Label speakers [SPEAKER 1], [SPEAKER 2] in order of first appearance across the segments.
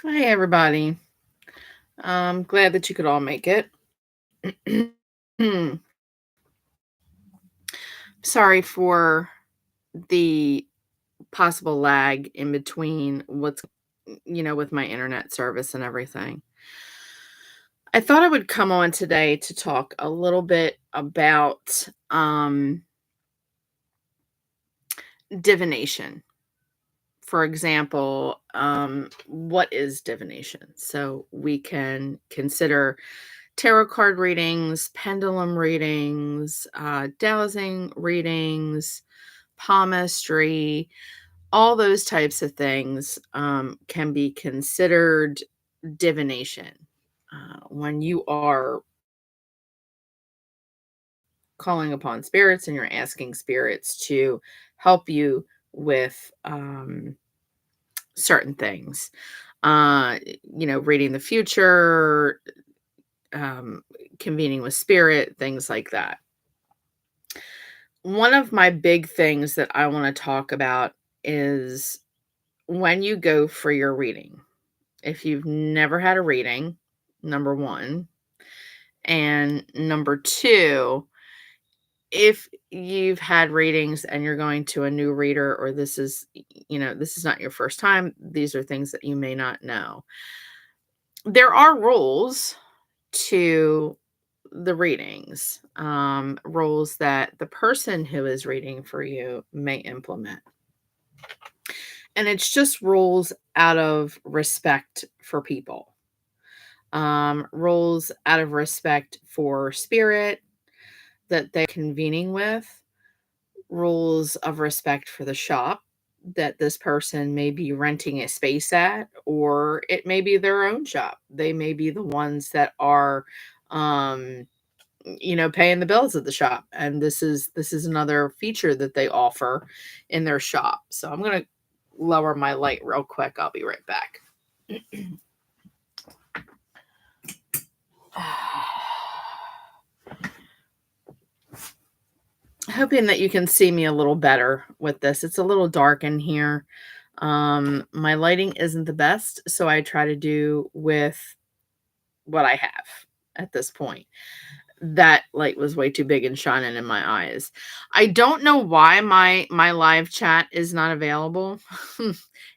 [SPEAKER 1] Hey, everybody. Glad that you could all make it. Sorry for the possible lag in between with my internet service and everything. I thought I would come on today to talk a little bit about divination. For example, what is divination? So we can consider tarot card readings, pendulum readings, dowsing readings, palmistry, all those types of things can be considered divination. When you are calling upon spirits and you're asking spirits to help you with certain things, uh, reading the future, um, convening with spirit, things like that. One of my big things that I wanna talk about is when you go for your reading. If you've never had a reading, number 1, and number 2, if you've had readings and you're going to a new reader or this is not your first time, these are things that you may not know. There are rules to the readings, rules that the person who is reading for you may implement. And it's just rules out of respect for people, rules out of respect for spirit that they're convening with, rules of respect for the shop that this person may be renting a space at, or it may be their own shop. They may be the ones that are, um, paying the bills at the shop, and this is another feature that they offer in their shop. So I'm gonna lower my light real quick. I'll be right back. Hoping that you can see me a little better with this. It's a little dark in here. My lighting isn't the best, so I try to do with what I have at this point. That light was way too big and shining in my eyes. I don't know why my live chat is not available.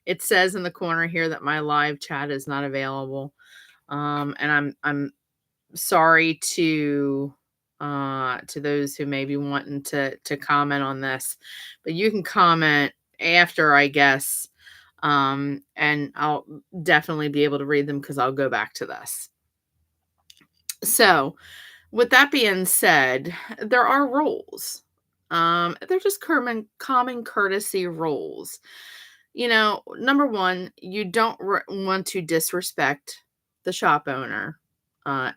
[SPEAKER 1] It says in the corner here that my live chat is not available. And I'm sorry to those who may be wanting to comment on this, but you can comment after, I guess. And I'll definitely be able to read them because I'll go back to this. So, with that being said, there are rules. They're just common courtesy rules. Number one, you don't want to disrespect the shop owner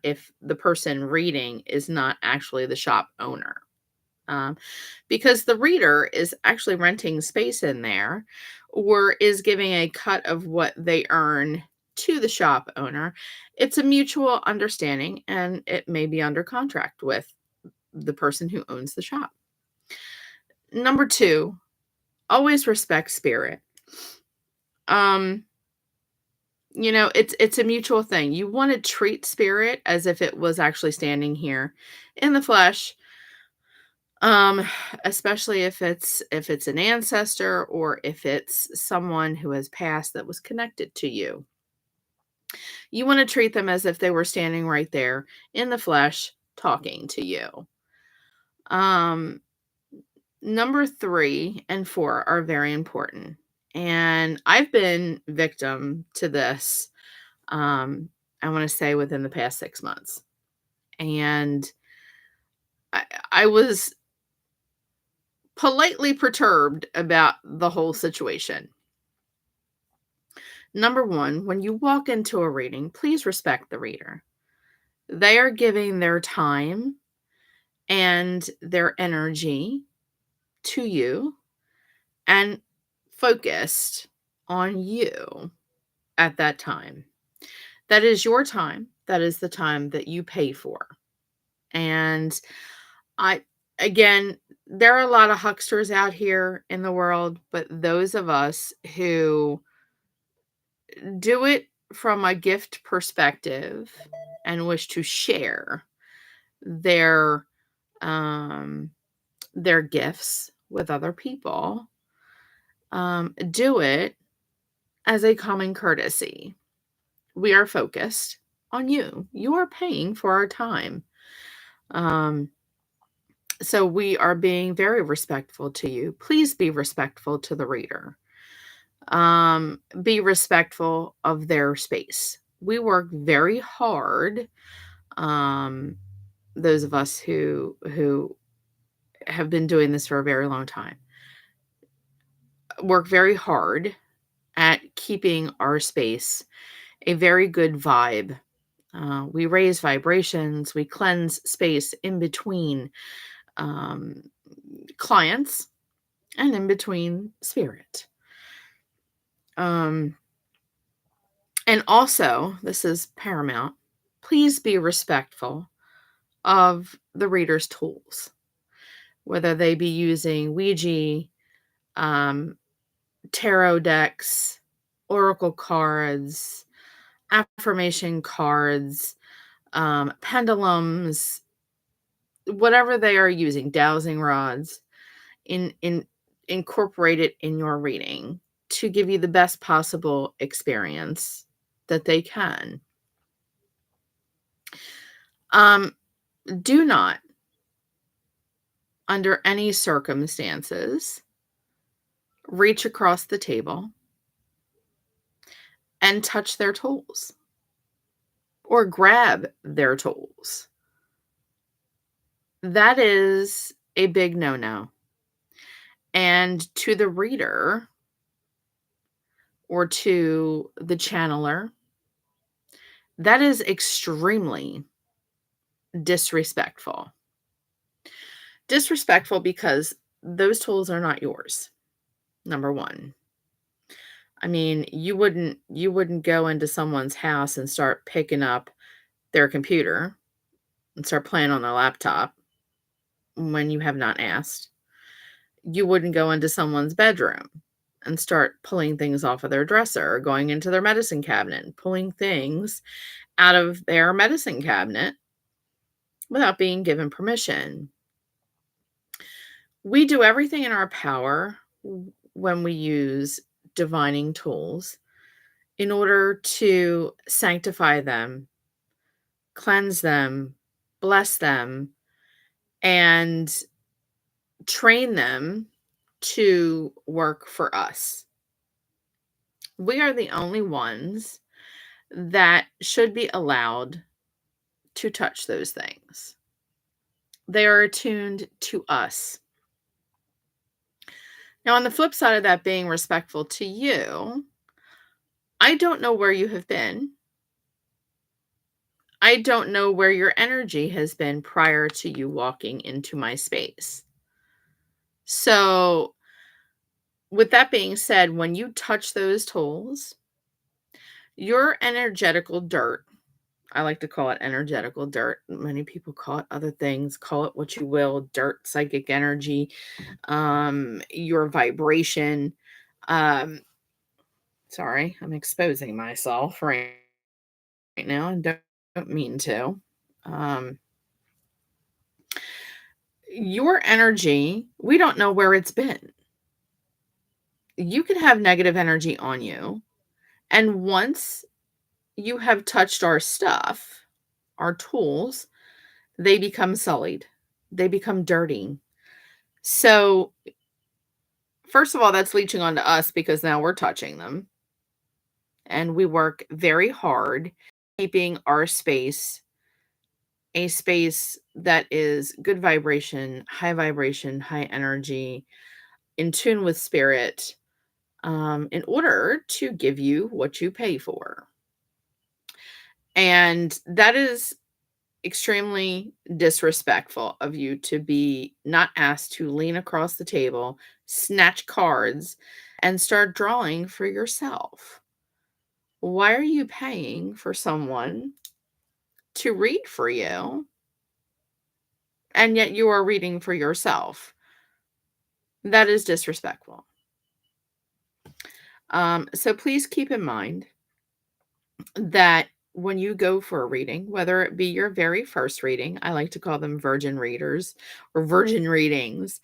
[SPEAKER 1] if the person reading is not actually the shop owner. Um, because the reader is actually renting space in there or is giving a cut of what they earn to the shop owner. It's a mutual understanding and it may be under contract with the person who owns the shop. Number two, always respect spirit. Um, it's a mutual thing. You want to treat spirit as if it was actually standing here in the flesh. Um, Especially if it's an ancestor or if it's someone who has passed that was connected to you. You want to treat them as if they were standing right there in the flesh talking to you. Um, Number 3 and 4 are very important. And I've been victim to this, I want to say within the past 6 months. And I was politely perturbed about the whole situation. Number 1, when you walk into a reading, please respect the reader. They are giving their time and their energy to you and focused on you at that time. That is your time. That is the time that you pay for. And I again, there are a lot of hucksters out here in the world, but those of us who do it from a gift perspective and wish to share their um, their gifts with other people, do it as a common courtesy. We are focused on you. You are paying for our time. Um, so we are being very respectful to you. Please be respectful to the reader. Be respectful of their space. We work very hard. Um, those of us who have been doing this for a very long time work very hard at keeping our space a very good vibe. We raise vibrations, we cleanse space in between um, clients and in between spirit. Um, and also, this is paramount, please be respectful of the reader's tools, whether they be using Ouija, um, tarot decks, oracle cards, affirmation cards, pendulums, whatever they are using, dowsing rods, in incorporate it in your reading to give you the best possible experience that they can. Um, do not, under any circumstances, reach across the table and touch their tools or grab their tools. That is a big no-no. And to the reader or to the channeler, that is extremely disrespectful. Disrespectful because those tools are not yours. Number 1. I mean, you wouldn't go into someone's house and start picking up their computer and start playing on their laptop when you have not asked. You wouldn't go into someone's bedroom and start pulling things off of their dresser or going into their medicine cabinet and pulling things out of their medicine cabinet without being given permission. We do everything in our power when we use divining tools in order to sanctify them, cleanse them, bless them, and train them to work for us. We are the only ones that should be allowed to touch those things. They are attuned to us. Now, on the flip side of that, being respectful to you, I don't know where you have been. I don't know where your energy has been prior to you walking into my space. So, with that being said, when you touch those tools, your energetical dirt, I like to call it energetical dirt. Many people call it other things. Call it what you will, dirt, psychic energy, your vibration. Um, sorry, I'm exposing myself right now and don't mean to. Um, your energy, we don't know where it's been. You could have negative energy on you. And once you have touched our stuff, our tools, they become sullied. They become dirty. So, first of all, that's leaching onto us because now we're touching them. And we work very hard keeping our space a space that is good vibration, high energy, in tune with spirit, in order to give you what you pay for. And that is extremely disrespectful of you to be not asked to lean across the table, snatch cards, and start drawing for yourself. Why are you paying for someone to read for you, and yet you are reading for yourself? That is disrespectful. So please keep in mind that when you go for a reading, whether it be your very first reading, I like to call them virgin readers or virgin readings,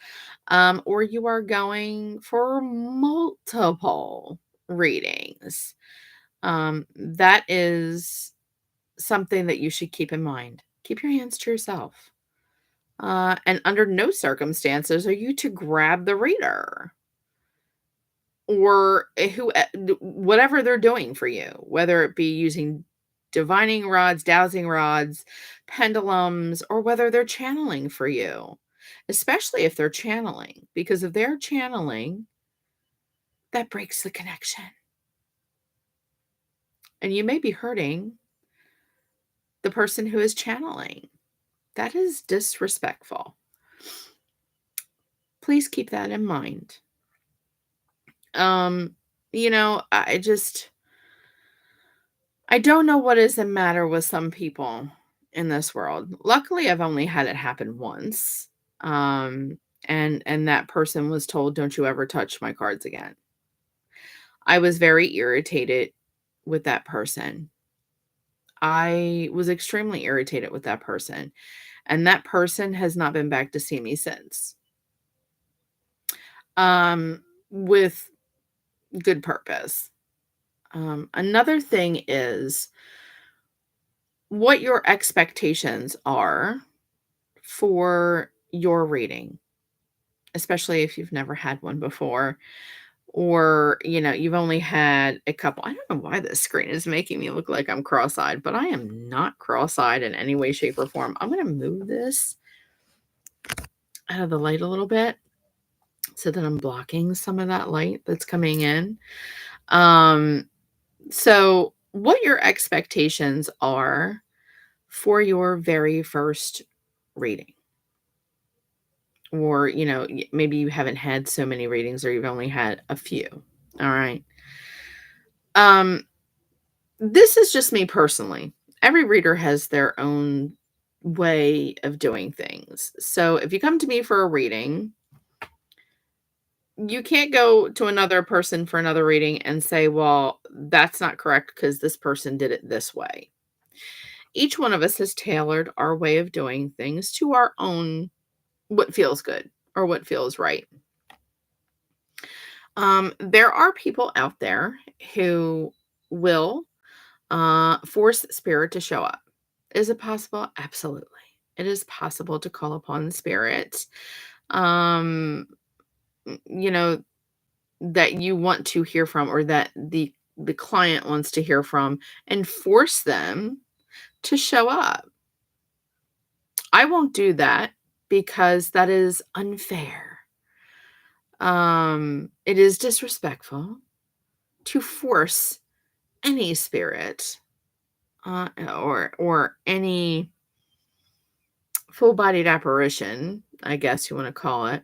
[SPEAKER 1] or you are going for multiple readings, that is something that you should keep in mind. Keep your hands to yourself. And under no circumstances are you to grab the reader or whatever they're doing for you, whether it be using divining rods, dowsing rods, pendulums, or whether they're channeling for you, especially if they're channeling, because if they're channeling, that breaks the connection. And you may be hurting the person who is channeling. That is disrespectful. Please keep that in mind. Um, I don't know what is the matter with some people in this world. Luckily, I've only had it happen once. Um, and that person was told, "Don't you ever touch my cards again." I was very irritated with that person. I was extremely irritated with that person, and that person has not been back to see me since. With good purpose. Another thing is what your expectations are for your reading, especially if you've never had one before or, you've only had a couple. I don't know why this screen is making me look like I'm cross-eyed, but I am not cross-eyed in any way, shape, or form. I'm going to move this out of the light a little bit so that I'm blocking some of that light that's coming in. So what your expectations are for your very first reading. Or, maybe you haven't had so many readings or you've only had a few. All right. Um, this is just me personally. Every reader has their own way of doing things. So if you come to me for a reading, you can't go to another person for another reading and say, well, that's not correct because this person did it this way. Each one of us has tailored our way of doing things to our own, what feels good or what feels right. There are people out there who will force spirit to show up. Is it possible? Absolutely. It is possible to call upon spirit, um, you know, that you want to hear from or that the client wants to hear from and force them to show up. I won't do that because that is unfair. It is disrespectful to force any spirit or any full-bodied apparition, I guess you want to call it,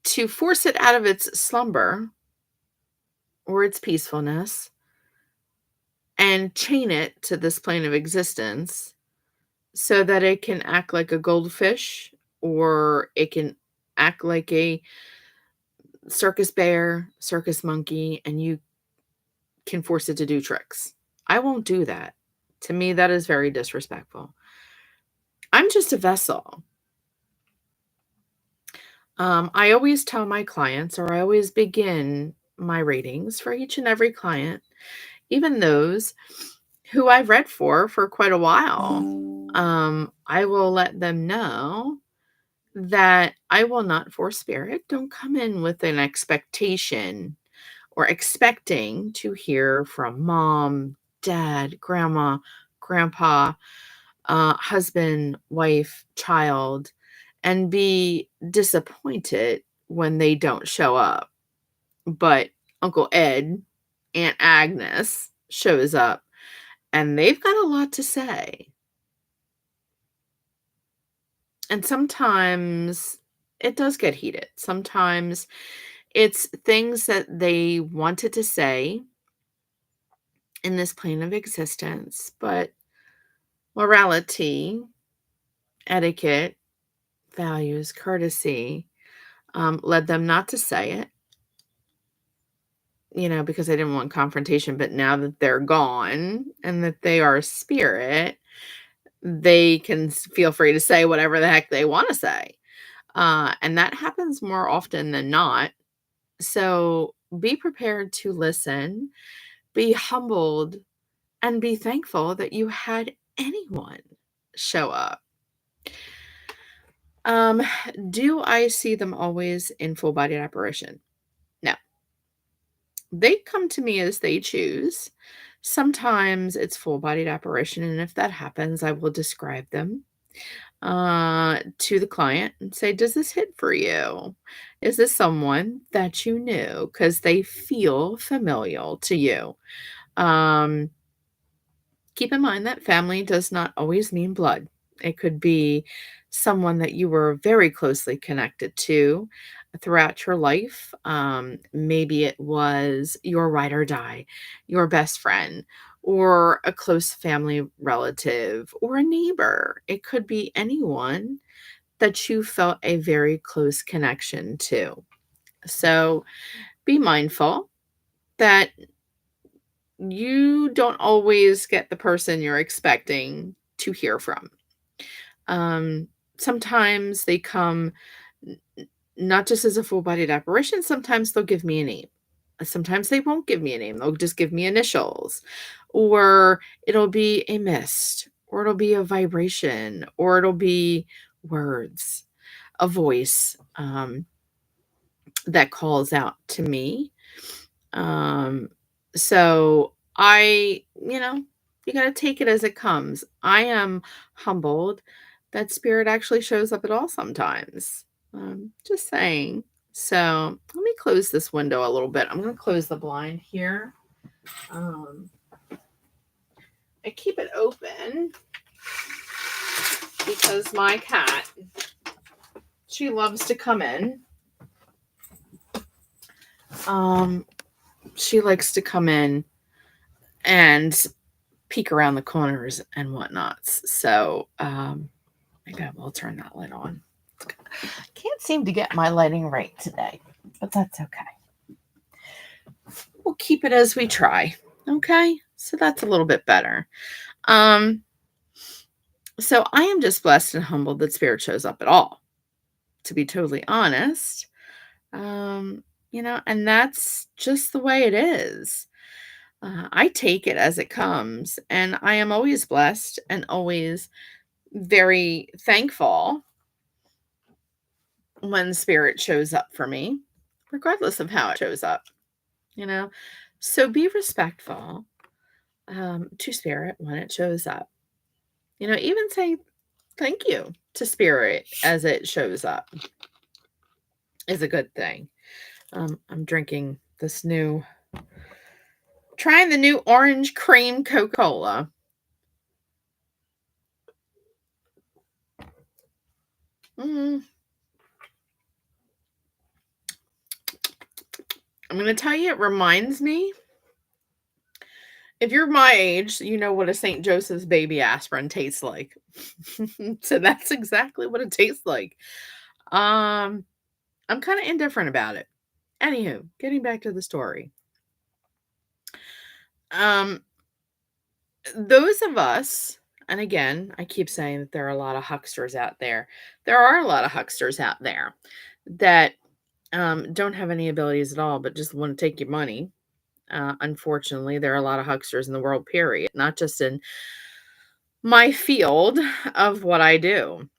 [SPEAKER 1] to force it out of its slumber or its peacefulness and chain it to this plane of existence so that it can act like a goldfish or it can act like a circus bear, circus monkey, and you can force it to do tricks. I won't do that. To me, that is very disrespectful. I'm just a vessel. I always tell my clients, or I always begin my readings for each and every client, even those who I've read for quite a while. I will let them know that I will not force spirit. Don't come in with an expectation or expecting to hear from mom, dad, grandma, grandpa, husband, wife, child, and be disappointed when they don't show up. But Uncle Ed, Aunt Agnes shows up and they've got a lot to say. And sometimes it does get heated. Sometimes it's things that they wanted to say in this plane of existence, but morality, etiquette, values, courtesy led them not to say it. because I didn't want confrontation, but now that they're gone and that they are a spirit, they can feel free to say whatever the heck they want to say. And that happens more often than not. So be prepared to listen, be humbled, and be thankful that you had anyone show up. Um, do I see them always in full bodied apparition? No. They come to me as they choose. Sometimes it's full bodied apparition, and if that happens, I will describe them to the client and say, "Does this hit for you? Is this someone that you knew?" Because they feel familial to you. Um, Keep in mind that family does not always mean blood. It could be someone that you were very closely connected to throughout your life. Maybe it was your ride or die, your best friend, or a close family relative, or a neighbor. It could be anyone that you felt a very close connection to. So be mindful that you don't always get the person you're expecting to hear from. Um, Sometimes they come not just as a full bodied apparition, sometimes they'll give me a name. Sometimes they won't give me a name, they'll just give me initials, or it'll be a mist, or it'll be a vibration, or it'll be words, a voice that calls out to me. Um, so you got to take it as it comes. I am humbled that spirit actually shows up at all sometimes. Just saying. So let me close this window a little bit. I'm going to close the blind here. Um, I keep it open because my cat, she loves to come in. Um, she likes to come in and peek around the corners and whatnots. So maybe I will turn that light on. Can't seem to get my lighting right today, but that's okay. We'll keep it as we try. Okay, so that's a little bit better. So I am just blessed and humbled that spirit shows up at all, to be totally honest. And that's just the way it is. I take it as it comes, and I am always blessed and always very thankful when spirit shows up for me, regardless of how it shows up, you know? So be respectful to spirit when it shows up. Even say thank you to spirit as it shows up is a good thing. I'm trying the new orange cream Coca-Cola. Mm, I'm going to tell you, it reminds me, if you're my age, you know what a St. Joseph's baby aspirin tastes like. So that's exactly what it tastes like. Um, I'm kind of indifferent about it. Anywho, getting back to the story. Um, those of us, and again, I keep saying that there are a lot of hucksters out there. There are a lot of hucksters out there that don't have any abilities at all, but just want to take your money. Unfortunately, there are a lot of hucksters in the world, period, not just in my field of what I do.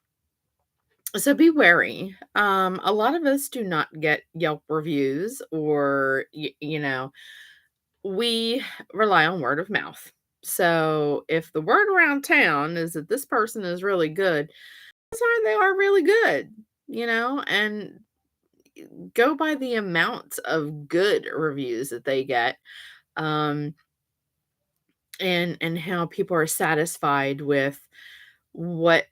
[SPEAKER 1] So be wary. A lot of us do not get Yelp reviews or, we rely on word of mouth. So if the word around town is that this person is really good, they are really good, and go by the amount of good reviews that they get. Um, and how people are satisfied with what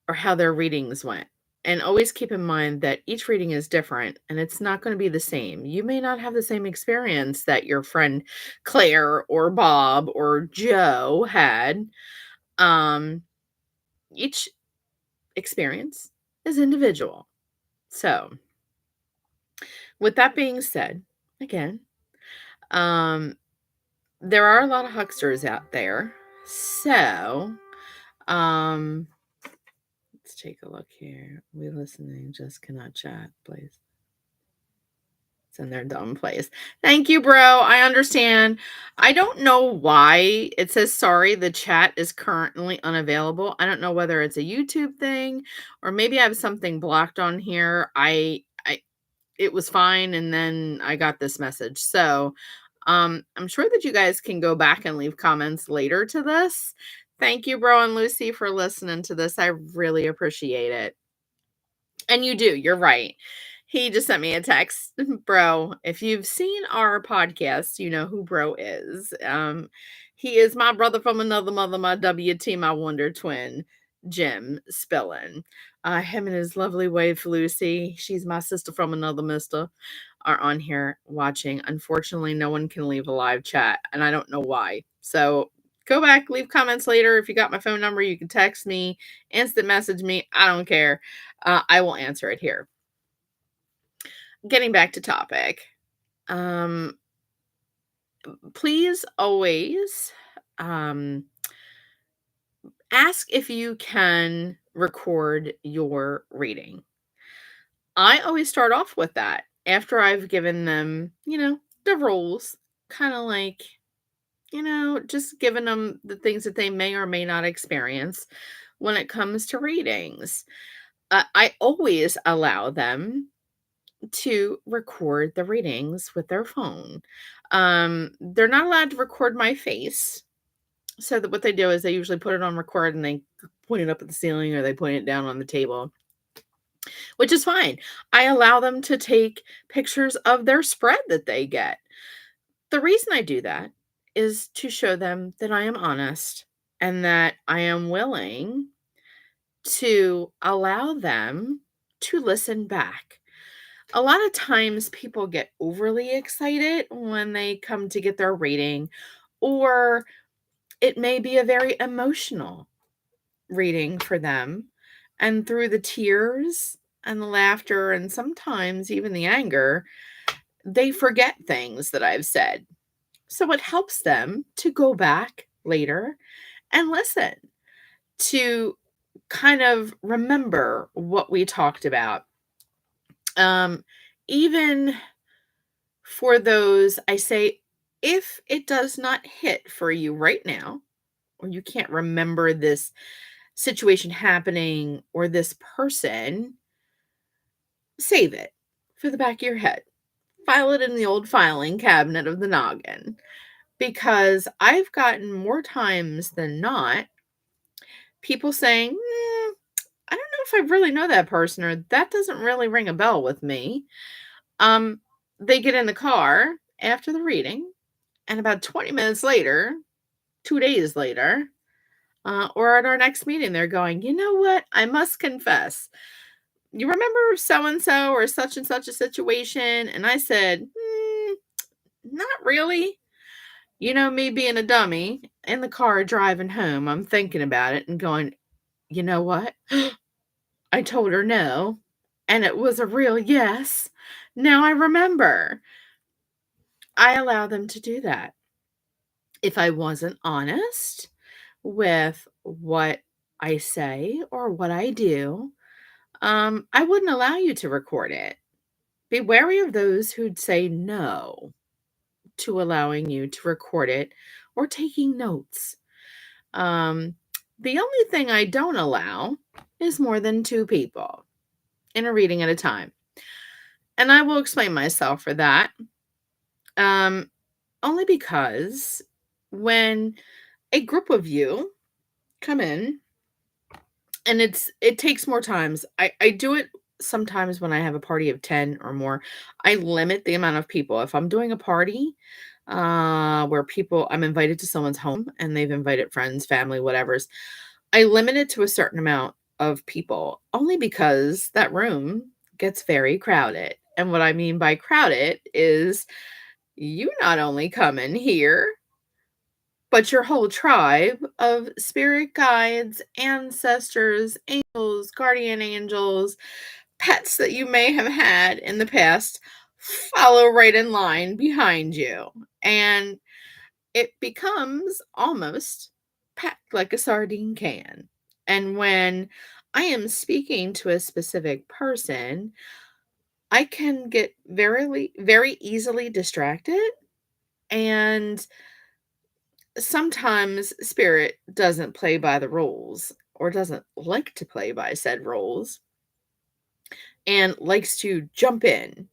[SPEAKER 1] or how their readings went. And always keep in mind that each reading is different and it's not going to be the same. You may not have the same experience that your friend Claire or Bob or Joe had. Um, each experience is individual. So, with that being said, again, Um, there are a lot of hucksters out there. So, um, let's take a look here. We listening, just cannot chat, please. It's in their dumb place. Thank you, bro. I understand. I don't know why it says sorry, the chat is currently unavailable. I don't know whether it's a YouTube thing or maybe I have something blocked on here. I it was fine and then I got this message. So, I'm sure that you guys can go back and leave comments later to this. Thank you, bro and Lucy, for listening to this. I really appreciate it. And you do, you're right. He just sent me a text. Bro, if you've seen our podcast, you know who bro is. He is my brother from another mother, my WT, my wonder twin, Jim Spillin. Him and his lovely wife, Lucy, she's my sister from another mister, are on here watching. Unfortunately, no one can leave a live chat, and I don't know why. So go back, leave comments later. If you got my phone number, you can text me, instant message me. I don't care. I will answer it here. Getting back to topic. Please always ask if you can record your reading. I always start off with that after I've given them, the rules, kind of like, just giving them the things that they may or may not experience when it comes to readings. I always allow them to record the readings with their phone. They're not allowed to record my face. So that what they do is they usually put it on record and they point it up at the ceiling or they point it down on the table, which is fine. I allow them to take pictures of their spread that they get. The reason I do that is to show them that I am honest and that I am willing to allow them to listen back. A lot of times people get overly excited when they come to get their reading, or it may be a very emotional reading for them. And through the tears and the laughter, and sometimes even the anger, they forget things that I've said. So it helps them to go back later and listen to kind of remember what we talked about. Even for those, I say, if it does not hit for you right now, or you can't remember this situation happening or this person, save it for the back of your head. File it in the old filing cabinet of the noggin. Because I've gotten more times than not people saying, I don't know if I really know that person, or that doesn't really ring a bell with me. They get in the car after the reading, and about 20 minutes later, 2 days later, or at our next meeting, they're going, you know what? I must confess. You remember so and so or such and such a situation? And I said, not really. Me being a dummy in the car driving home, I'm thinking about it and going, you know what? I told her no, and it was a real yes. Now I remember. I allow them to do that. If I wasn't honest with what I say or what I do, I wouldn't allow you to record it. Be wary of those who'd say no to allowing you to record it or taking notes. Um, the only thing I don't allow is more than 2 people in a reading at a time. And I will explain myself for that. Only because when a group of you come in, and it takes more times. I do it sometimes when I have a party of 10 or more. I limit the amount of people. If I'm doing a party where I'm invited to someone's home and they've invited friends, family, whatever's, I limit it to a certain amount of people only because that room gets very crowded. And what I mean by crowded is you not only come in here, but your whole tribe of spirit guides, ancestors, angels, guardian angels, pets that you may have had in the past follow right in line behind you. and it becomes almost packed like a sardine can. And when I am speaking to a specific person, I can get very easily distracted, and sometimes spirit doesn't play by the rules or doesn't like to play by said rules and likes to jump in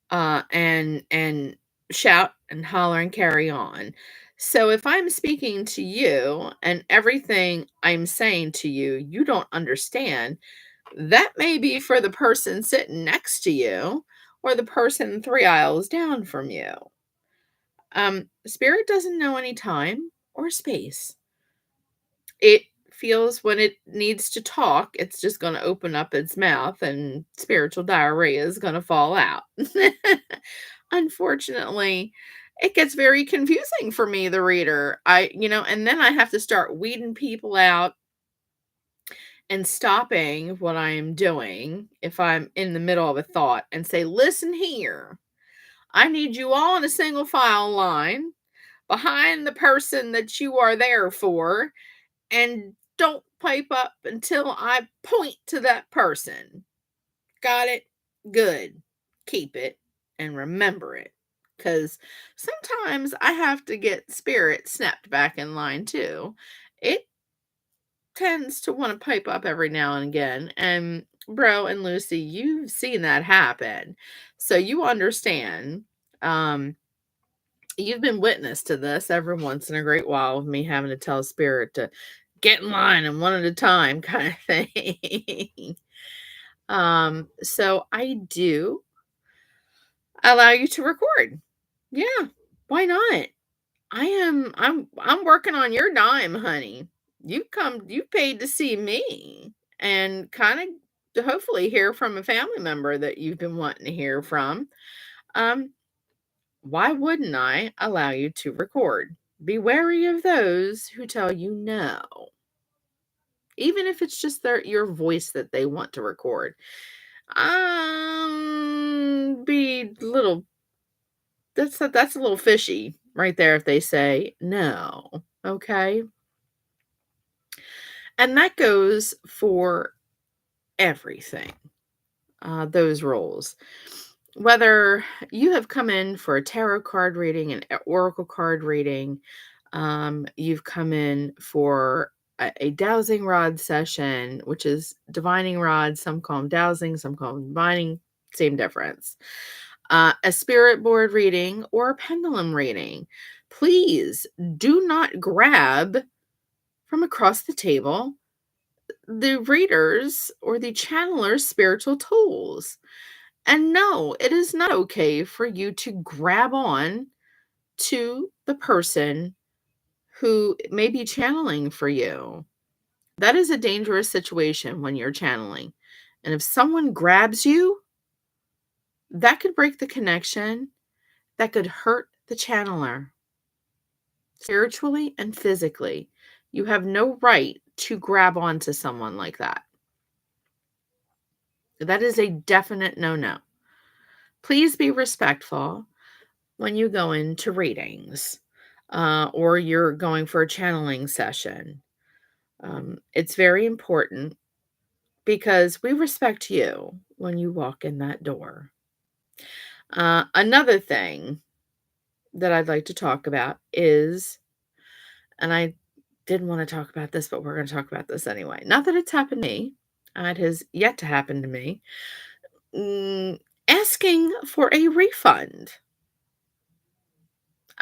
[SPEAKER 1] and shout and holler and carry on. So if I'm speaking to you and everything I'm saying to you, you don't understand, that may be for the person sitting next to you or the person 3 aisles down from you. Spirit doesn't know any time or space. It feels when it needs to talk, it's just going to open up its mouth and spiritual diarrhea is going to fall out. Unfortunately, it gets very confusing for me, the reader. And then I have to start weeding people out and stopping what I am doing if I'm in the middle of a thought and say, listen here, I need you all in a single file line behind the person that you are there for, and don't pipe up until I point to that person. Got it? Good. Keep it and remember it. Because sometimes I have to get spirit snapped back in line too. It tends to want to pipe up every now and again. And bro and Lucy, you've seen that happen. So you understand. Um, you've been witness to this every once in a great while of me having to tell spirit to get in line and one at a time kind of thing. So I do allow you to record. Yeah, why not? I'm working on your dime, honey. You paid to see me and kind of hopefully hear from a family member that you've been wanting to hear from. Um, why wouldn't I allow you to record? Be wary of those who tell you no, even if it's just your voice that they want to record. Be little that's a little fishy right there if they say no. Okay? And that goes for everything. Those roles. Whether you have come in for a tarot card reading, an oracle card reading, you've come in for a dowsing rod session, which is divining rods. Some call them dowsing, some call them divining. Same difference. A spirit board reading or a pendulum reading. Please do not grab from across the table the readers or the channeler's spiritual tools. And no, it is not okay for you to grab on to the person who may be channeling for you. That is a dangerous situation when you're channeling. And if someone grabs you, that could break the connection, that could hurt the channeler spiritually and physically. You have no right to grab onto someone like that. That is a definite no no. Please be respectful when you go into readings or you're going for a channeling session. It's very important because we respect you when you walk in that door. Another thing that I'd like to talk about is, and I didn't want to talk about this, but we're going to talk about this anyway. Not that it's happened to me, it has yet to happen to me. Asking for a refund.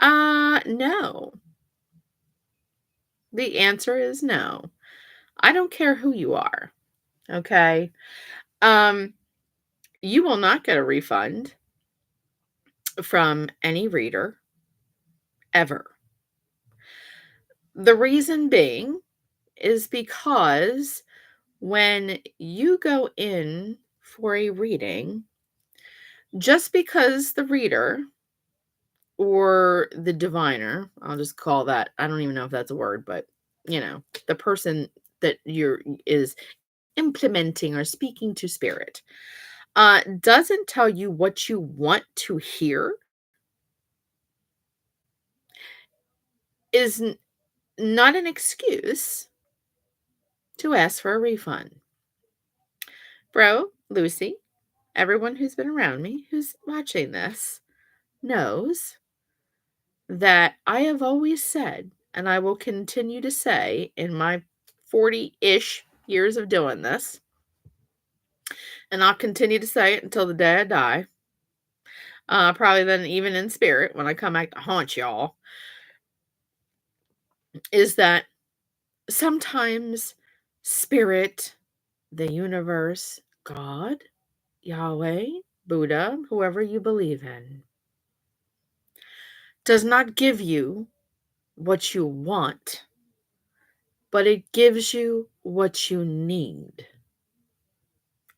[SPEAKER 1] No. The answer is no. I don't care who you are. Okay. Um, you will not get a refund from any reader ever. The reason being is because when you go in for a reading, just because the reader or the diviner, I'll just call that, I don't even know if that's a word, but the person that is implementing or speaking to spirit, doesn't tell you what you want to hear, is not an excuse to ask for a refund. Bro, Lucy, everyone who's been around me who's watching this knows that I have always said, and I will continue to say in my 40-ish years of doing this, and I'll continue to say it until the day I die, probably then even in spirit when I come back to haunt y'all, is that sometimes spirit, the universe, God, Yahweh, Buddha, whoever you believe in, does not give you what you want, but it gives you what you need.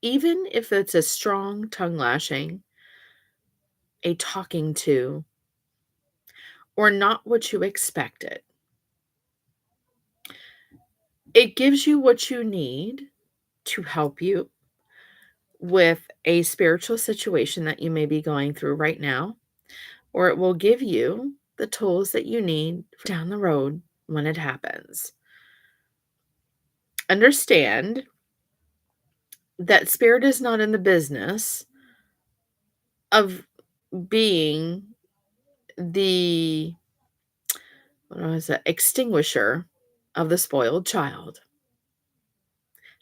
[SPEAKER 1] Even if it's a strong tongue lashing, a talking to, or not what you expected, it gives you what you need to help you with a spiritual situation that you may be going through right now, or it will give you the tools that you need for down the road when it happens. Understand that spirit is not in the business of being the what was it, extinguisher of the spoiled child.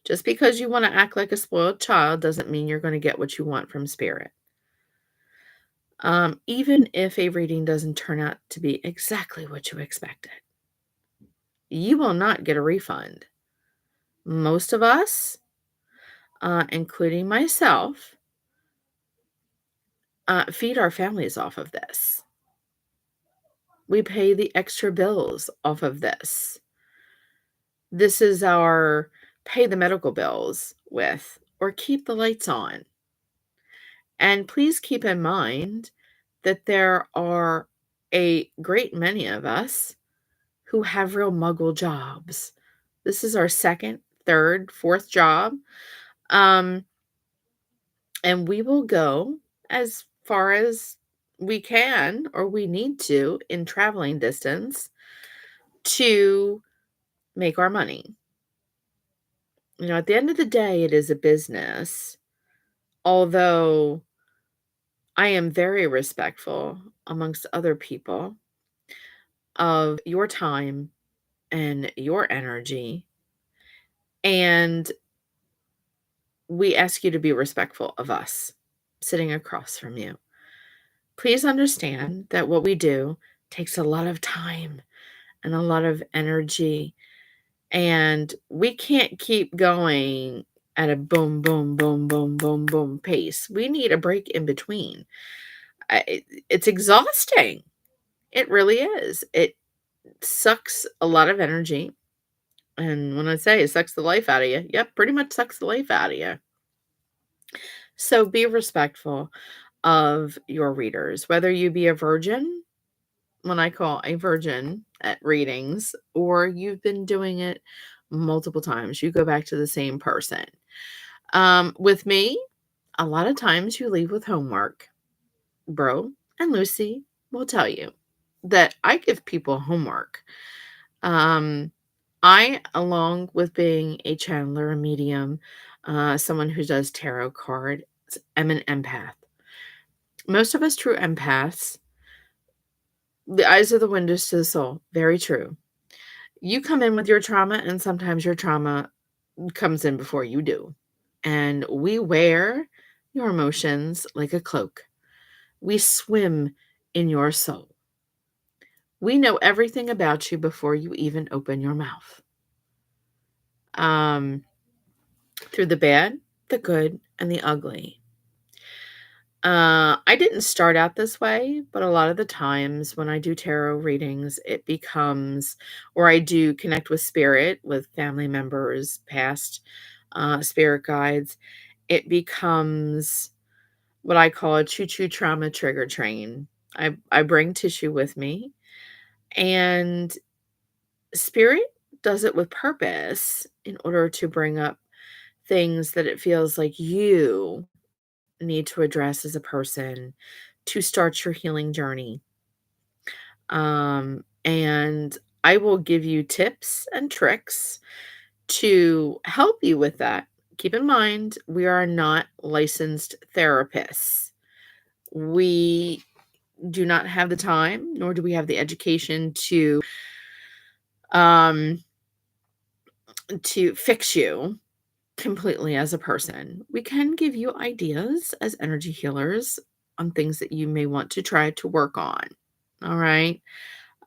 [SPEAKER 1] Just because you want to act like a spoiled child doesn't mean you're going to get what you want from spirit. Even if a reading doesn't turn out to be exactly what you expected, you will not get a refund. Most of us, including myself, feed our families off of this. We pay the extra bills off of this. This is our pay the medical bills with or keep the lights on. And please keep in mind that there are a great many of us who have real muggle jobs. This is our second, third, fourth job. Um, and we will go as far as we can or we need to in traveling distance to make our money. At the end of the day, it is a business. Although I am very respectful amongst other people of your time and your energy. And we ask you to be respectful of us sitting across from you. Please understand that what we do takes a lot of time and a lot of energy, and we can't keep going at a boom, boom, boom, boom, boom, boom pace. We need a break in between. It's exhausting. It really is. It sucks a lot of energy. And when I say it sucks the life out of you, yep, pretty much sucks the life out of you. So be respectful of your readers, whether you be a virgin, when I call a virgin at readings, or you've been doing it multiple times. You go back to the same person. With me, a lot of times you leave with homework. Bro and Lucy will tell you that I give people homework. Um, I, along with being a channeler, a medium, someone who does tarot cards, am an empath. Most of us true empaths, the eyes are the windows to the soul. Very true. You come in with your trauma, and sometimes your trauma comes in before you do. And we wear your emotions like a cloak. We swim in your soul. We know everything about you before you even open your mouth. Through the bad, the good, and the ugly. I didn't start out this way, but a lot of the times when I do tarot readings, it becomes, or I do connect with spirit, with family members, past spirit guides, it becomes what I call a choo-choo trauma trigger train. I bring tissue with me, and spirit does it with purpose in order to bring up things that it feels like you need to address as a person to start your healing journey. And I will give you tips and tricks to help you with that. Keep in mind, we are not licensed therapists. We do not have the time, nor do we have the education um, to fix you completely as a person. We can give you ideas as energy healers on things that you may want to try to work on. All right.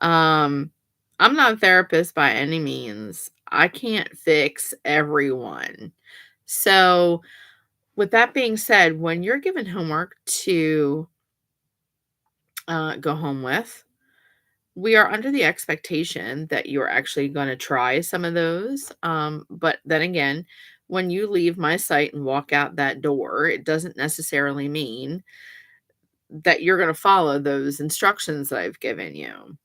[SPEAKER 1] Um, I'm not a therapist by any means. I can't fix everyone. So, with that being said, when you're given homework to go home with, we are under the expectation that you're actually going to try some of those. But then again, when you leave my site and walk out that door, it doesn't necessarily mean that you're going to follow those instructions that I've given you.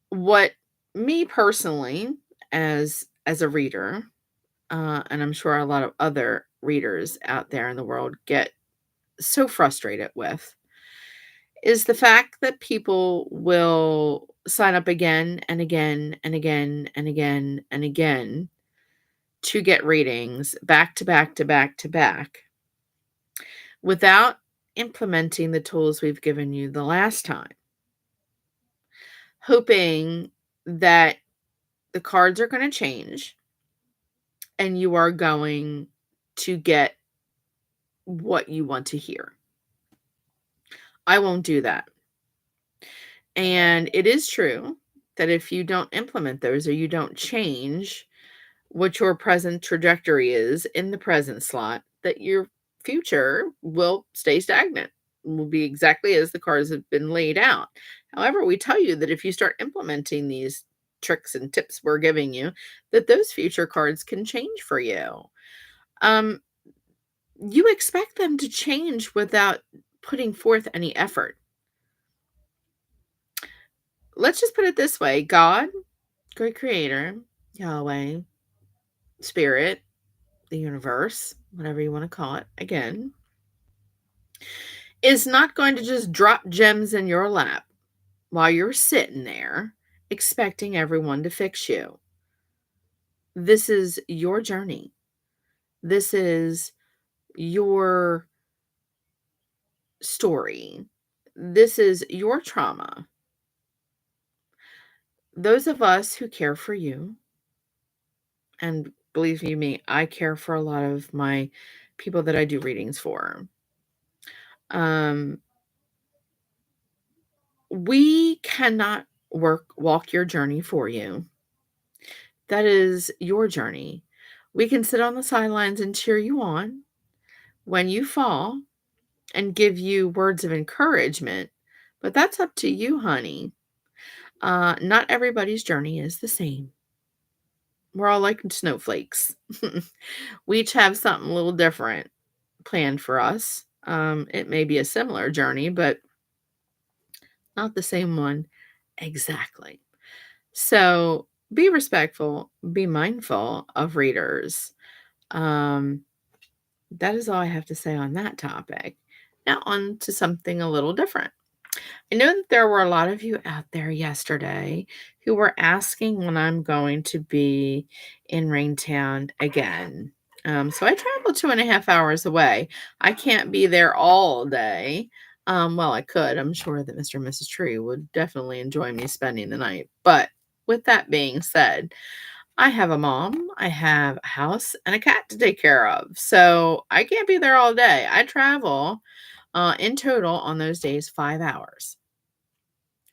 [SPEAKER 1] What me personally, as a reader, and I'm sure a lot of other readers out there in the world get so frustrated with, is the fact that people will sign up again and again and again and again and again to get readings back to back to back to back without implementing the tools we've given you the last time, hoping that the cards are going to change and you are going to get what you want to hear. I won't do that. And it is true that if you don't implement those or you don't change what your present trajectory is in the present slot, that your future will stay stagnant, will be exactly as the cards have been laid out. However, we tell you that if you start implementing these tricks and tips we're giving you, that those future cards can change for you. Um, you expect them to change without putting forth any effort. Let's just put it this way: God, great creator, Yahweh, spirit, the universe, whatever you want to call it, again, is not going to just drop gems in your lap while you're sitting there expecting everyone to fix you. This is your journey. This is your story. This is your trauma. Those of us who care for you, and believe you me, I care for a lot of my people that I do readings for. Um, we cannot walk your journey for you. That is your journey. We can sit on the sidelines and cheer you on when you fall and give you words of encouragement, but that's up to you, honey. Not everybody's journey is the same. We're all like snowflakes. We each have something a little different planned for us. It may be a similar journey, but not the same one exactly. So be respectful, be mindful of readers. Um, that is all I have to say on that topic. Now, on to something a little different. I know that there were a lot of you out there yesterday who were asking when I'm going to be in Raintown again. So I traveled 2.5 hours away. I can't be there all day. Well, I could. I'm sure that Mr. and Mrs. Tree would definitely enjoy me spending the night. But with that being said, I have a mom, I have a house, and a cat to take care of. So I can't be there all day. I travel in total on those days 5 hours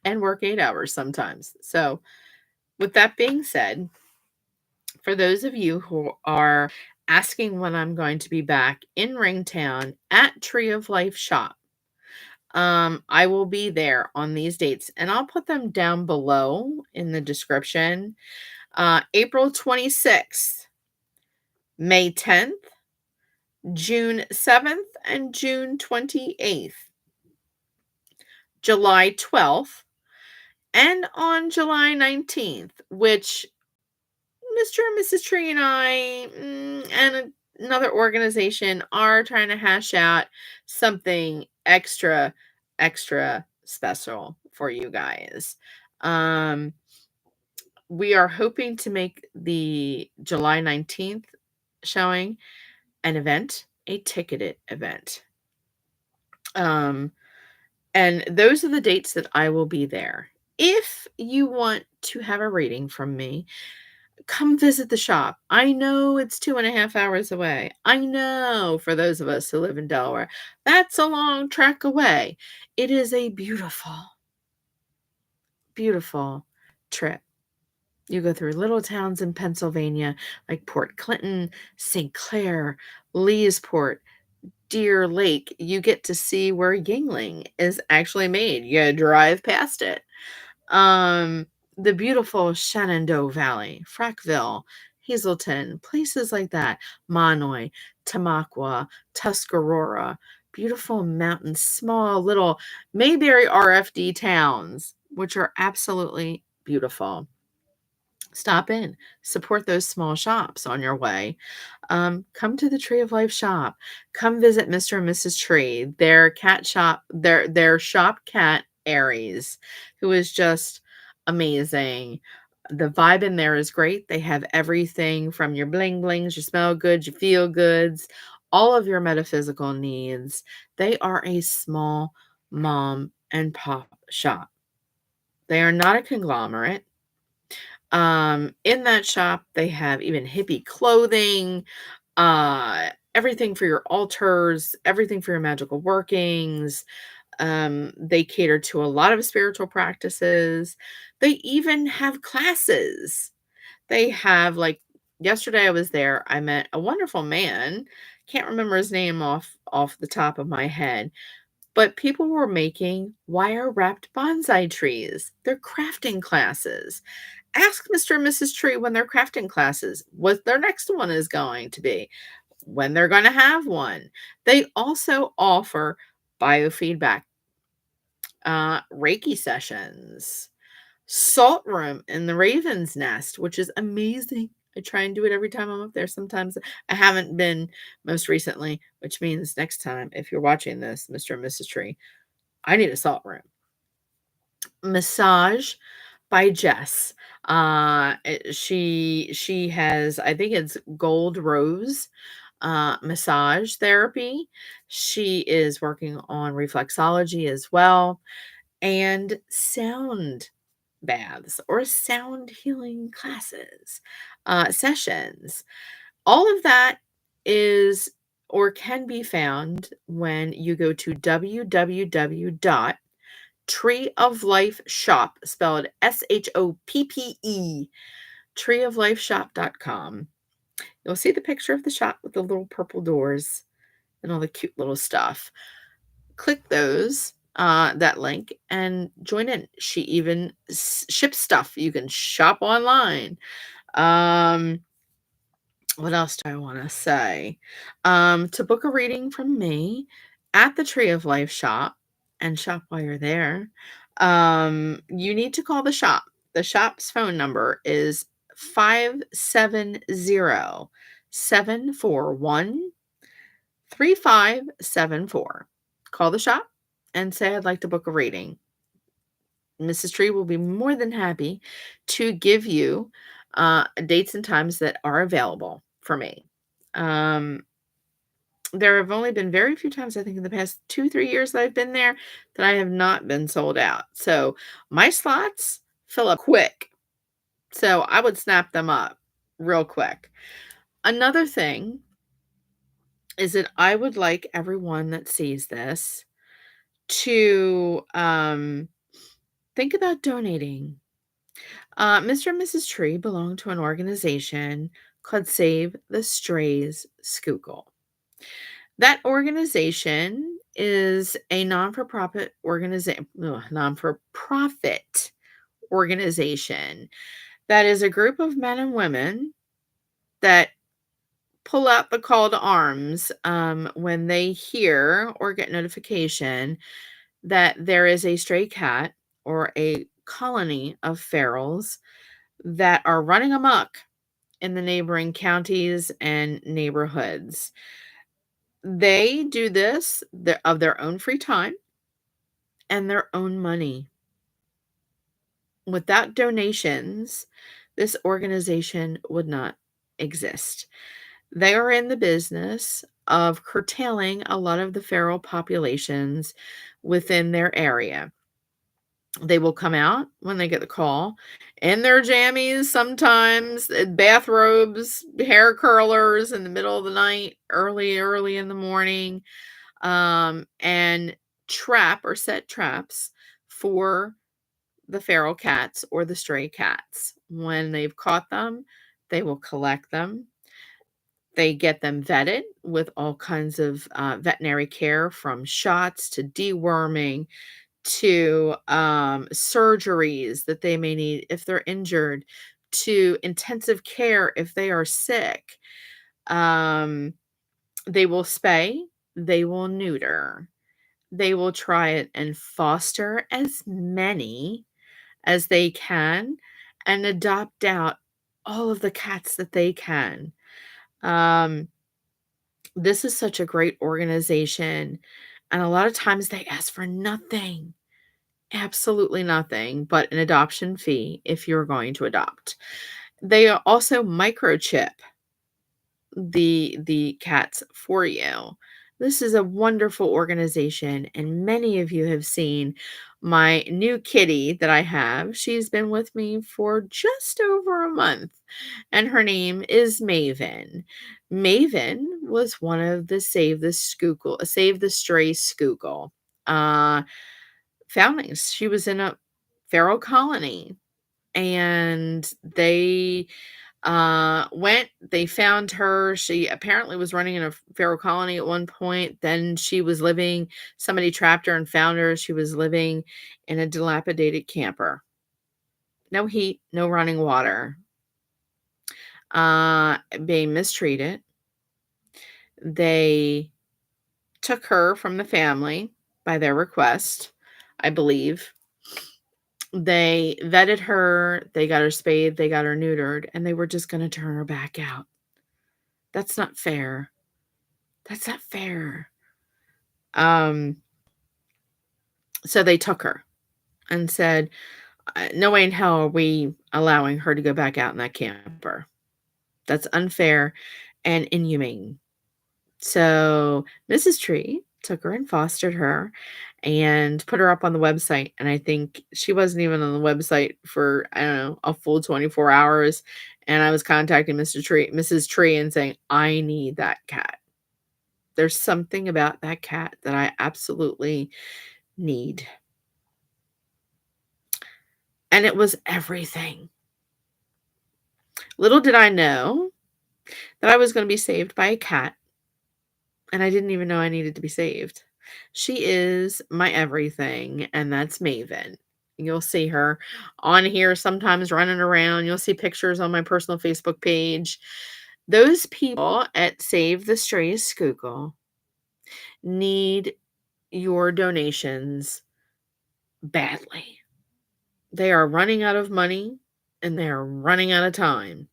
[SPEAKER 1] and work 8 hours sometimes. So, with that being said, for those of you who are asking when I'm going to be back in Ringtown at Tree of Life Shop, I will be there on these dates and I'll put them down below in the description. April 26th, May 10th, June 7th, and June 28th, July 12th, and on July 19th, which Mr. and Mrs. Tree and I and another organization are trying to hash out something extra, extra special for you guys. Um, we are hoping to make the July 19th showing an event, a ticketed event. Um, and those are the dates that I will be there. If you want to have a reading from me, come visit the shop. I know it's 2.5 hours away. I know for those of us who live in Delaware, that's a long trek away. It is a beautiful, beautiful trip. You go through little towns in Pennsylvania like Port Clinton, St. Clair, Leesport, Deer Lake. You get to see where Yingling is actually made. You drive past it. Um, the beautiful Shenandoah Valley, Frackville, Hazleton, places like that, Monoy, Tamaqua, Tuscarora, beautiful mountains, small little Mayberry RFD towns, which are absolutely beautiful. Stop in, support those small shops on your way. Come to the Tree of Life shop. Come visit Mr. and Mrs. Tree, their cat shop, their shop cat Aries, who is just amazing. The vibe in there is great. They have everything from your bling blings, your smell goods, your feel goods, all of your metaphysical needs. They are a small mom and pop shop. They are not a conglomerate. In that shop, they have even hippie clothing, everything for your altars, everything for your magical workings. They cater to a lot of spiritual practices. They even have classes. They have like yesterday I was there, I met a wonderful man. Can't remember his name off the top of my head, but people were making wire wrapped bonsai trees. They're crafting classes. Ask Mr. and Mrs. Tree when their crafting classes, what their next one is going to be, when they're going to have one. They also offer biofeedback, Reiki sessions, salt room in the Raven's Nest, which is amazing. I try and do it every time I'm up there. Sometimes I haven't been most recently, which means next time, if you're watching this, Mr. and Mrs. Tree, I need a salt room. Massage by Jess. She has, I think it's gold rose massage therapy. She is working on reflexology as well, and sound baths or sound healing classes, sessions. All of that is or can be found when you go to Tree of Life Shop, spelled SHOPPE, treeoflifeshop.com. You'll see the picture of the shop with the little purple doors and all the cute little stuff. Click that link, and join in. She even ships stuff. You can shop online. Um, what else do I want to say? To book a reading from me at the Tree of Life shop and shop while you're there, you need to call the shop. The shop's phone number is 570-741-3574. Call the shop and say, I'd like to book a reading. Mrs. Tree will be more than happy to give you dates and times that are available for me. Um, there have only been very few times, I think, in the past 2-3 years that I've been there that I have not been sold out. So my slots fill up quick. So I would snap them up real quick. Another thing is that I would like everyone that sees this to think about donating. Mr. and Mrs. Tree belong to an organization called Save the Strays Schuylkill. That organization is a non-for-profit organization that is a group of men and women that pull out the call to arms when they hear or get notification that there is a stray cat or a colony of ferals that are running amok in the neighboring counties and neighborhoods. They do this of their own free time and their own money. Without donations, this organization would not exist. They are in the business of curtailing a lot of the feral populations within their area. They will come out when they get the call in their jammies, sometimes bathrobes, hair curlers in the middle of the night, early in the morning, and trap or set traps for the feral cats or the stray cats. When they've caught them, they will collect them. They get them vetted with all kinds of veterinary care, from shots to deworming to surgeries that they may need if they're injured, to intensive care if they are sick. Um, they will spay, they will neuter, they will try it and foster as many as they can and adopt out all of the cats that they can. Um, this is such a great organization, and a lot of times they ask for nothing, absolutely nothing, but an adoption fee if you're going to adopt. They also microchip the cats for you. This is a wonderful organization, and many of you have seen my new kitty that I have. She's been with me for just over a month, and her name is Maven. Maven was one of the Save the Stray Skookle foundlings. She was in a feral colony, and they found her. She apparently was running in a feral colony at one point. Then somebody trapped her and found her. She was living in a dilapidated camper. No heat, no running water. Being mistreated. They took her from the family by their request, I believe. They vetted her, they got her spayed, they got her neutered, and they were just gonna turn her back out. That's not fair. That's not fair. Um, so they took her and said, "No way in hell are we allowing her to go back out in that camper. That's unfair and inhumane." So Mrs. Tree took her and fostered her and put her up on the website. And I think she wasn't even on the website for, I don't know, a full 24 hours. And I was contacting Mrs. Tree and saying, "I need that cat. There's something about that cat that I absolutely need." And it was everything. Little did I know that I was going to be saved by a cat, and I didn't even know I needed to be saved. She is my everything, and that's Maven. You'll see her on here sometimes running around. You'll see pictures on my personal Facebook page. Those people at Save the Stray Skookle need your donations badly. They are running out of money and they are running out of time.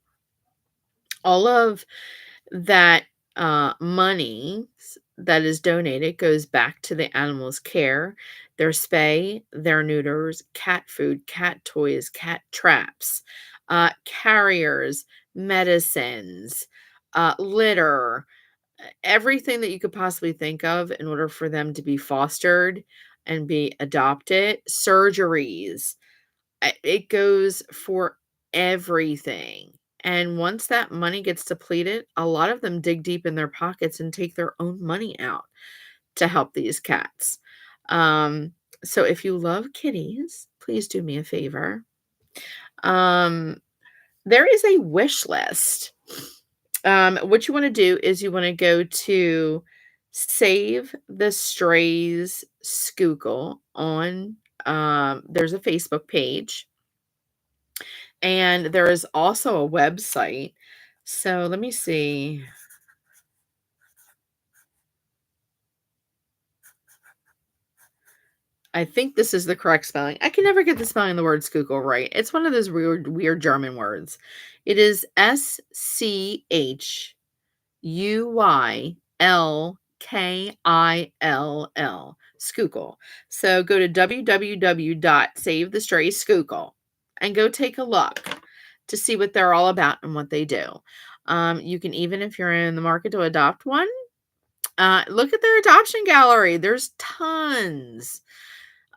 [SPEAKER 1] All of that money that is donated goes back to the animal's care, their spay, their neuters, cat food, cat toys, cat traps, carriers, medicines, litter, everything that you could possibly think of in order for them to be fostered and be adopted, surgeries. It goes for everything. And once that money gets depleted, a lot of them dig deep in their pockets and take their own money out to help these cats. Um, so if you love kitties, please do me a favor. Um, there is a wish list. What you want to do is you want to go to Save the Strays Skookle on there's a Facebook page. And there is also a website. So let me see. I think this is the correct spelling. I can never get the spelling of the word Schuylkill right. It's one of those weird German words. It is Schuylkill. Schuylkill. So go to www.savethestrayschuylkill and go take a look to see what they're all about and what they do. You can, even if you're in the market to adopt one, look at their adoption gallery. There's tons.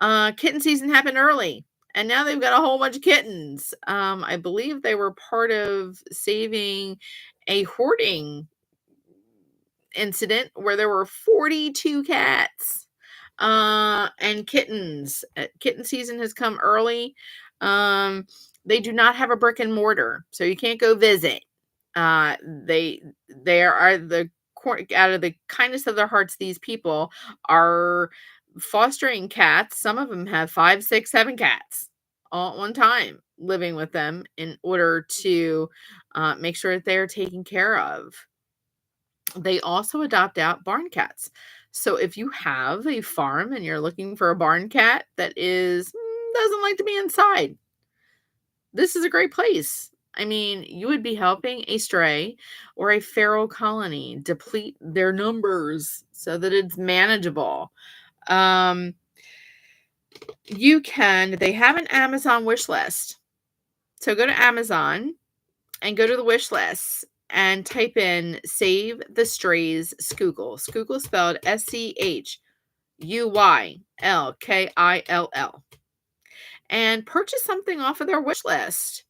[SPEAKER 1] Kitten season happened early, and now they've got a whole bunch of kittens. I believe they were part of saving a hoarding incident where there were 42 cats and kittens. Kitten season has come early. They do not have a brick and mortar, so you can't go visit. They are out of the kindness of their hearts. These people are fostering cats. Some of them have 5, 6, 7 cats all at one time living with them in order to make sure that they are taken care of. They also adopt out barn cats. So if you have a farm and you're looking for a barn cat that doesn't like to be inside, this is a great place. I mean, you would be helping a stray or a feral colony deplete their numbers so that it's manageable. Um, they have an Amazon wish list. So go to Amazon and go to the wish list and type in Save the Strays Schuylkill. Schuylkill spelled Schuylkill. And purchase something off of their wish list.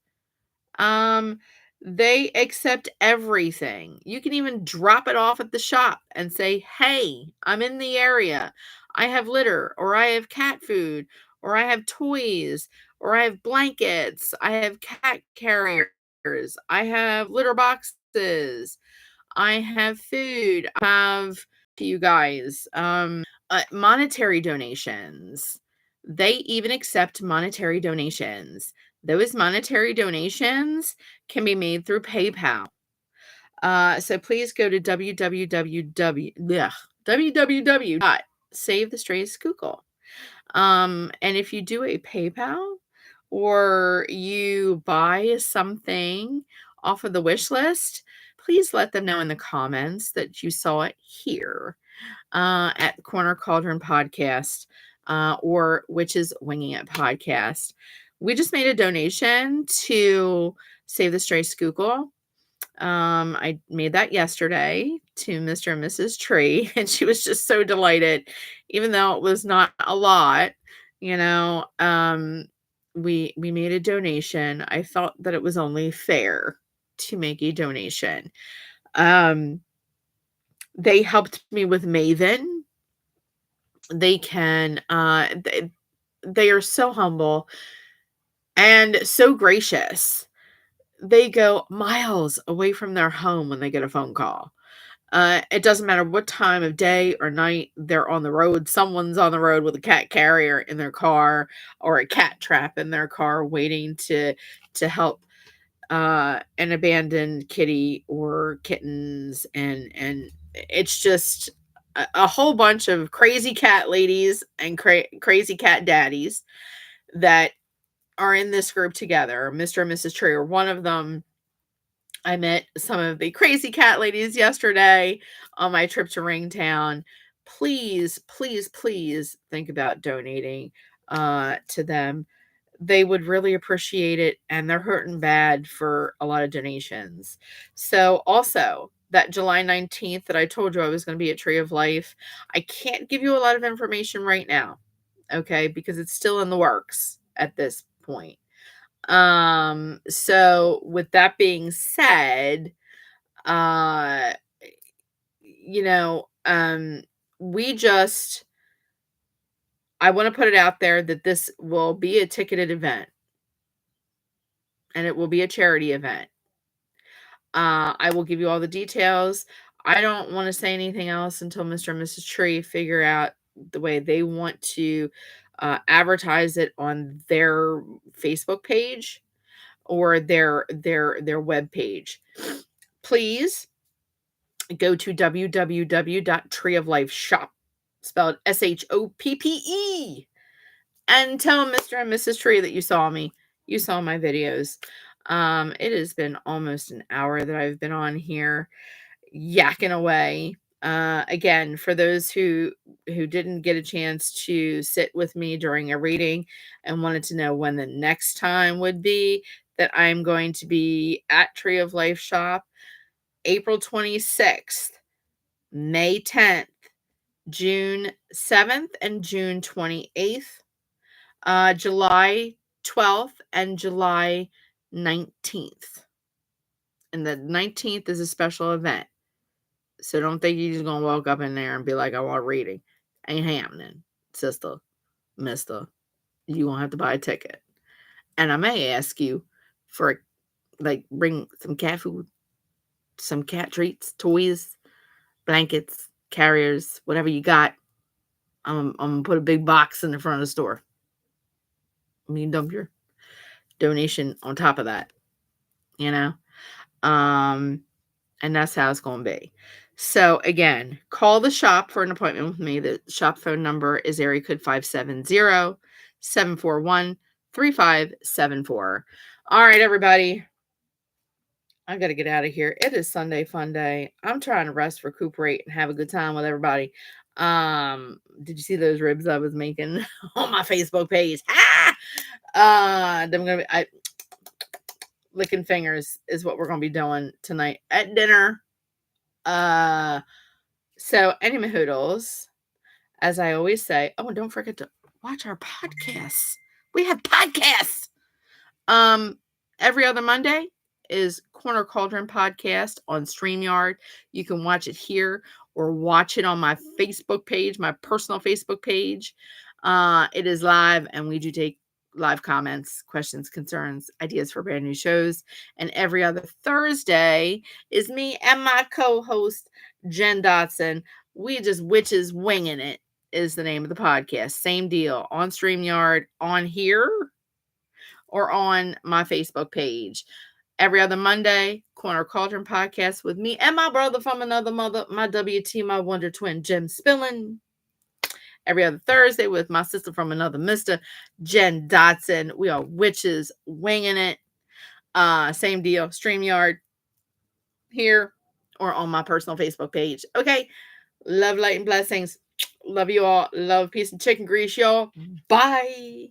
[SPEAKER 1] Um, they accept everything. You can even drop it off at the shop and say, "Hey, I'm in the area. I have litter, or I have cat food, or I have toys, or I have blankets, I have cat carriers, I have litter boxes, I have food, I have to you guys." Monetary donations. They even accept monetary donations. Those monetary donations can be made through PayPal. So please go to www.savethestrays.Google. And if you do a PayPal or you buy something off of the wish list, please let them know in the comments that you saw it here at Corner Cauldron Podcast or Witches Winging It Podcast. We just made a donation to Save the Stray Schuylkill. I made that yesterday to Mr. and Mrs. Tree, and she was just so delighted, even though it was not a lot. You know, we made a donation. I felt that it was only fair to make a donation. They helped me with Maven. They can they are so humble and so gracious. They go miles away from their home when they get a phone call. It doesn't matter what time of day or night they're on the road. Someone's on the road with a cat carrier in their car or a cat trap in their car waiting to help an abandoned kitty or kittens, and it's just a whole bunch of crazy cat ladies and crazy cat daddies that are in this group together. Mr. and Mrs. Tree are one of them. I met some of the crazy cat ladies yesterday on my trip to Ringtown. Please, please, please think about donating to them. They would really appreciate it, and they're hurting bad for a lot of donations. So also, that July 19th that I told you I was going to be at Tree of Life, I can't give you a lot of information right now, okay, because it's still in the works at this point. So with that being said, uh, you know, we just I want to put it out there that this will be a ticketed event and it will be a charity event. I will give you all the details. I don't want to say anything else until Mr. and Mrs. Tree figure out the way they want to advertise it on their Facebook page or their web page. Please go to www.treeoflifeshop, spelled SHOPPE, and tell Mr. and Mrs. Tree that you saw me. You saw my videos. It has been almost an hour that I've been on here yakking away. Again, for those who didn't get a chance to sit with me during a reading and wanted to know when the next time would be that I'm going to be at Tree of Life Shop, April 26th, May 10th, June 7th, and June 28th, July 12th, and July 19th. And the 19th is a special event. So don't think you're just gonna walk up in there and be like, I want a reading. Ain't happening, sister, mister. You gonna have to buy a ticket. And I may ask you for like bring some cat food, some cat treats, toys, blankets, carriers, whatever you got. I'm gonna put a big box in the front of the store. You can dump your donation on top of that, you know? Um, and that's how it's going to be. So again, call the shop for an appointment with me. The shop phone number is area code 570-741-3574. All right, everybody. I got to get out of here. It is Sunday fun day. I'm trying to rest, recuperate, and have a good time with everybody. Did you see those ribs I was making on my Facebook page? I'm gonna be licking fingers is what we're gonna be doing tonight at dinner. So anime hoodles, as I always say. Oh, and don't forget to watch our podcasts. We have podcasts. Every other Monday is Corner Cauldron podcast on StreamYard. You can watch it here or watch it on my Facebook page, my personal Facebook page. It is live, and we do take live comments, questions, concerns, ideas for brand new shows. And every other Thursday is me and my co-host, Jen Dotson. We just witches winging it is the name of the podcast. Same deal on StreamYard, on here, or on my Facebook page. Every other Monday, Corner Cauldron podcast with me and my brother from another mother, my WT, my wonder twin, Jen Spillin. Every other Thursday with my sister from another mister, Jen Dotson. We are witches winging it. Same deal, StreamYard here or on my personal Facebook page. Okay. Love, light, and blessings. Love you all. Love, peace, and chicken grease, y'all. Bye.